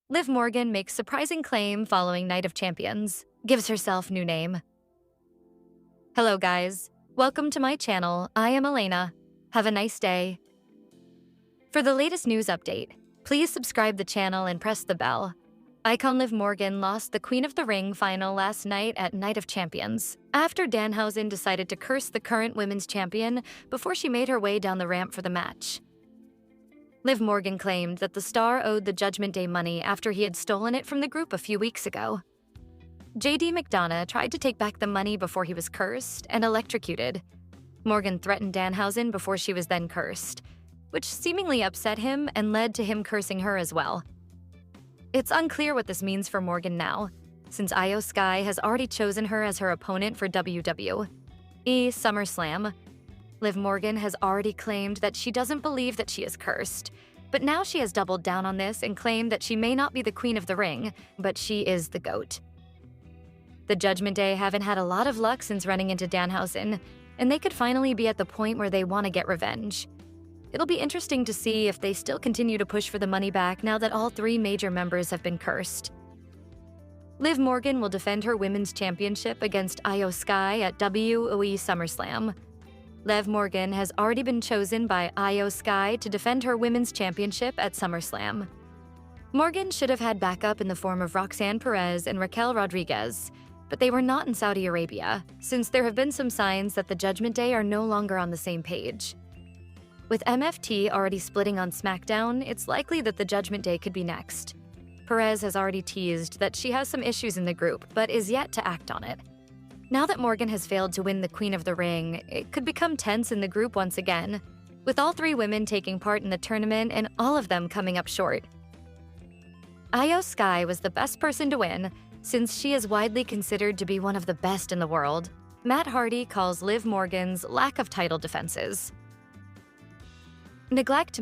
Liv Morgan makes surprising claim following Night of Champions, gives herself new name. Hello guys, welcome to my channel. I am Elena. Have a nice day. For the latest news update, please subscribe the channel and press the bell. Icon Liv Morgan lost the Queen of the Ring final last night at Night of Champions, after Danhausen decided to curse the current women's champion before she made her way down the ramp for the match. Liv Morgan claimed that the star owed the Judgment Day money after he had stolen it from the group a few weeks ago. JD McDonough tried to take back the money before he was cursed and electrocuted. Morgan threatened Danhausen before she was then cursed, which seemingly upset him and led to him cursing her as well. It's unclear what this means for Morgan now, since Io Sky has already chosen her as her opponent for WWE SummerSlam. Liv Morgan has already claimed that she doesn't believe that she is cursed, but now she has doubled down on this and claimed that she may not be the Queen of the Ring, but she is the GOAT. The Judgment Day haven't had a lot of luck since running into Danhausen, and they could finally be at the point where they want to get revenge. It'll be interesting to see if they still continue to push for the money back now that all three major members have been cursed. Liv Morgan will defend her women's championship against Io Sky at WWE SummerSlam. Liv Morgan has already been chosen by Io Sky to defend her women's championship at SummerSlam. Morgan should have had backup in the form of Roxanne Perez and Raquel Rodriguez, but they were not in Saudi Arabia, since there have been some signs that the Judgment Day are no longer on the same page. With MFT already splitting on SmackDown, it's likely that the Judgment Day could be next. Perez has already teased that she has some issues in the group, but is yet to act on it. Now that Morgan has failed to win the Queen of the Ring, it could become tense in the group once again, with all three women taking part in the tournament and all of them coming up short. Io Sky was the best person to win, since she is widely considered to be one of the best in the world. Matt Hardy calls Liv Morgan's lack of title defenses neglect.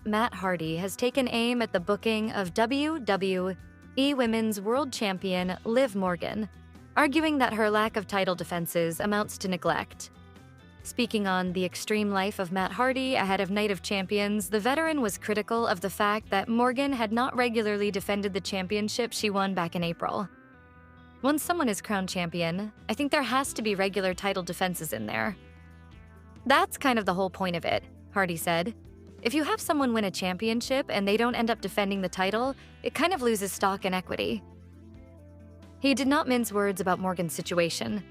Matt Hardy has taken aim at the booking of WWE Women's World Champion Liv Morgan, arguing that her lack of title defenses amounts to neglect. Speaking on the extreme life of Matt Hardy ahead of Night of Champions, the veteran was critical of the fact that Morgan had not regularly defended the championship she won back in April. Once someone is crowned champion, I think there has to be regular title defenses in there. That's kind of the whole point of it, Hardy said. If you have someone win a championship and they don't end up defending the title, it kind of loses stock and equity. He did not mince words about Morgan's situation.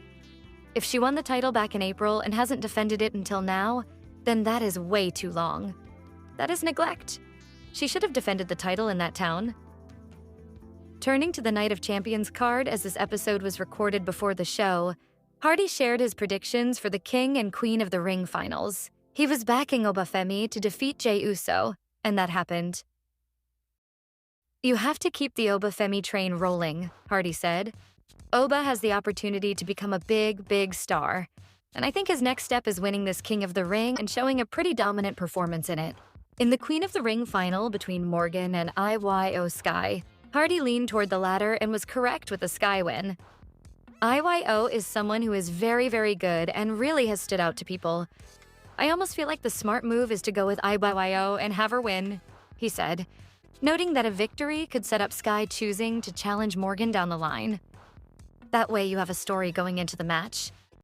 If she won the title back in April and hasn't defended it until now, then that is way too long. That is neglect. She should have defended the title in that town. Turning to the Night of Champions card as this episode was recorded before the show, Hardy shared his predictions for the King and Queen of the Ring finals. He was backing Obafemi to defeat Jey Uso, and that happened. You have to keep the Obafemi train rolling, Hardy said. Oba has the opportunity to become a big star, and I think his next step is winning this King of the Ring and showing a pretty dominant performance in it. In the Queen of the Ring final between Morgan and Io Sky, Hardy leaned toward the latter and was correct with the Sky win. Io is someone who is very good and really has stood out to people. I almost feel like the smart move is to go with Io and have her win, he said, noting that a victory could set up Sky choosing to challenge Morgan down the line. That way you have a story going into the match.